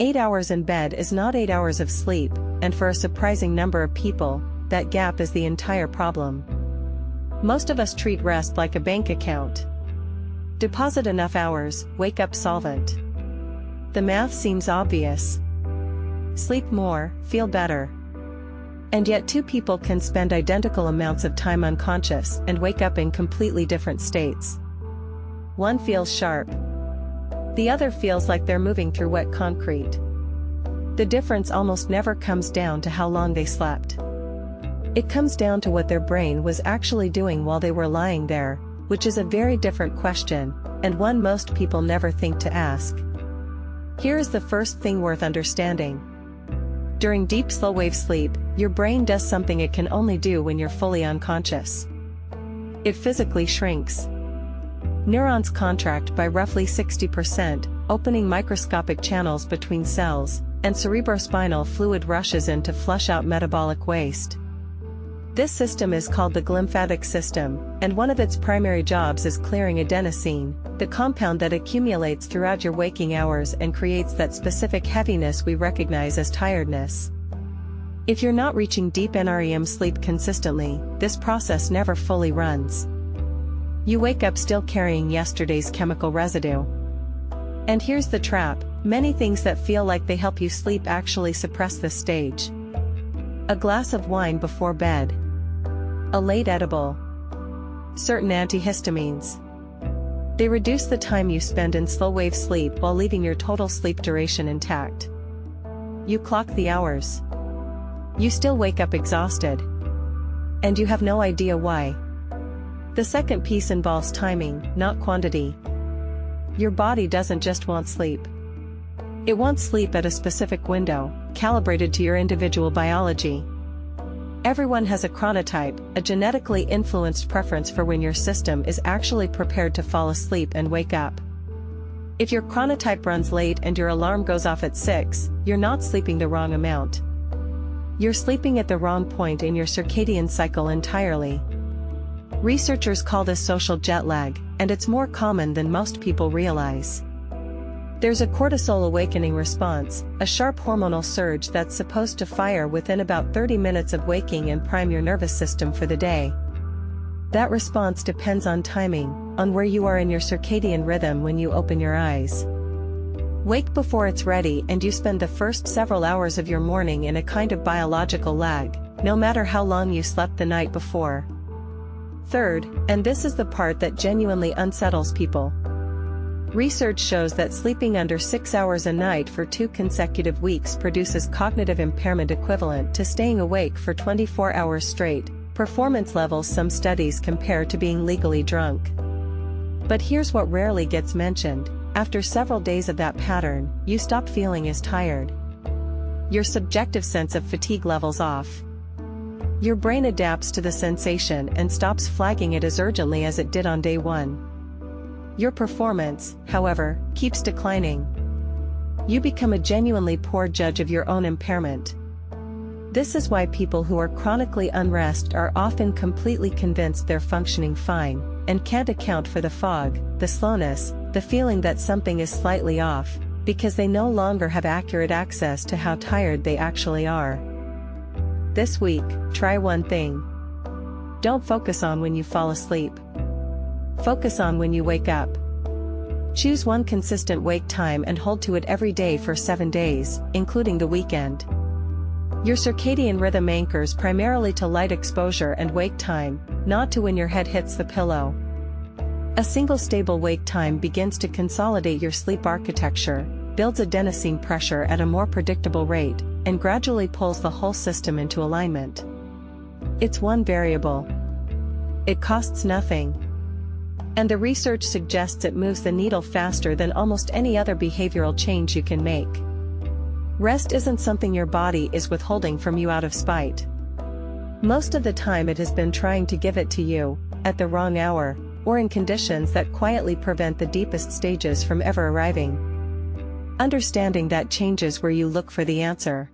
8 hours in bed is not 8 hours of sleep, and for a surprising number of people, that gap is the entire problem. Most of us treat rest like a bank account. Deposit enough hours, wake up solvent. The math seems obvious. Sleep more, feel better. And yet two people can spend identical amounts of time unconscious and wake up in completely different states. One feels sharp. The other feels like they're moving through wet concrete. The difference almost never comes down to how long they slept. It comes down to what their brain was actually doing while they were lying there, which is a very different question, and one most people never think to ask. Here is the first thing worth understanding. During deep slow-wave sleep, your brain does something it can only do when you're fully unconscious. It physically shrinks. Neurons contract by roughly 60%, opening microscopic channels between cells, and cerebrospinal fluid rushes in to flush out metabolic waste. This system is called the glymphatic system, and one of its primary jobs is clearing adenosine, the compound that accumulates throughout your waking hours and creates that specific heaviness we recognize as tiredness. If you're not reaching deep NREM sleep consistently, this process never fully runs. You wake up still carrying yesterday's chemical residue. And here's the trap: many things that feel like they help you sleep actually suppress this stage. A glass of wine before bed. A late edible. Certain antihistamines. They reduce the time you spend in slow-wave sleep while leaving your total sleep duration intact. You clock the hours. You still wake up exhausted. And you have no idea why. The second piece involves timing, not quantity. Your body doesn't just want sleep. It wants sleep at a specific window, calibrated to your individual biology. Everyone has a chronotype, a genetically influenced preference for when your system is actually prepared to fall asleep and wake up. If your chronotype runs late and your alarm goes off at 6, you're not sleeping the wrong amount. You're sleeping at the wrong point in your circadian cycle entirely. Researchers call this social jet lag, and it's more common than most people realize. There's a cortisol awakening response, a sharp hormonal surge that's supposed to fire within about 30 minutes of waking and prime your nervous system for the day. That response depends on timing, on where you are in your circadian rhythm when you open your eyes. Wake before it's ready and you spend the first several hours of your morning in a kind of biological lag, no matter how long you slept the night before. Third, and this is the part that genuinely unsettles people. Research shows that sleeping under 6 hours a night for 2 consecutive weeks produces cognitive impairment equivalent to staying awake for 24 hours straight, performance levels some studies compare to being legally drunk. But here's what rarely gets mentioned: after several days of that pattern, you stop feeling as tired. Your subjective sense of fatigue levels off. Your brain adapts to the sensation and stops flagging it as urgently as it did on day 1. Your performance, however, keeps declining. You become a genuinely poor judge of your own impairment. This is why people who are chronically unrested are often completely convinced they're functioning fine, and can't account for the fog, the slowness, the feeling that something is slightly off, because they no longer have accurate access to how tired they actually are. This week, try one thing. Don't focus on when you fall asleep. Focus on when you wake up. Choose one consistent wake time and hold to it every day for 7 days, including the weekend. Your circadian rhythm anchors primarily to light exposure and wake time, not to when your head hits the pillow. A single stable wake time begins to consolidate your sleep architecture, builds adenosine pressure at a more predictable rate, and gradually pulls the whole system into alignment. It's one variable. It costs nothing. And the research suggests it moves the needle faster than almost any other behavioral change you can make. Rest isn't something your body is withholding from you out of spite. Most of the time it has been trying to give it to you, at the wrong hour, or in conditions that quietly prevent the deepest stages from ever arriving. Understanding that changes where you look for the answer.